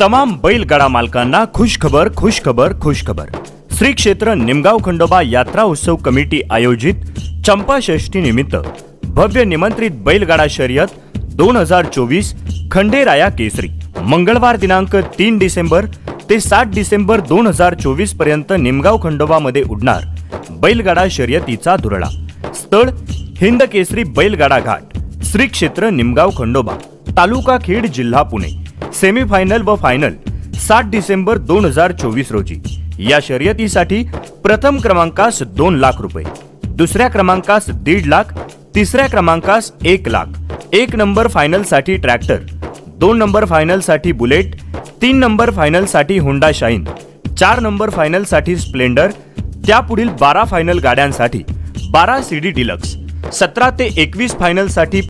तमाम बैलगाडा मालकांना खुशखबर खुशखबर खुशखबर। श्री क्षेत्र निमगाव खंडोबा यात्रा उत्सव कमिटी आयोजित चंपा षष्ठी निमित्त भव्य निमंत्रित बैलगाडा शर्यत 2024 खंडेराया केसरी मंगळवार दिनांक 3 डिसेंबर ते 7 डिसेंबर 2024 पर्यंत निमगाव खंडोबा मध्ये उडणार बैलगाडा शर्यतीचा धुरळा। स्थळ हिंद केसरी बैलगाडा घाट, श्री क्षेत्र निमगाव खंडोबा, तालुका खेड, जिल्हा पुणे। सेमीफायनल व फायनल 7 डिसेंबर 2024 रोजी। या शर्यतीसाठी प्रथम क्रमांकास 2 लाख रुपये, दुसऱ्या क्रमांकास 1.5 लाख, तिसऱ्या क्रमांकास 1 लाख। 1 नंबर फायनल साठी ट्रॅक्टर, 2 नंबर फायनल साठी बुलेट, 3 नंबर फायनल साठी होंडा शाईन, 4 नंबर फायनल साठी स्प्लेंडर। त्यापुढील 12 फायनल गाड्यांसाठी 12 सीडी डिलक्स, 17 ते 21 फायनल साठी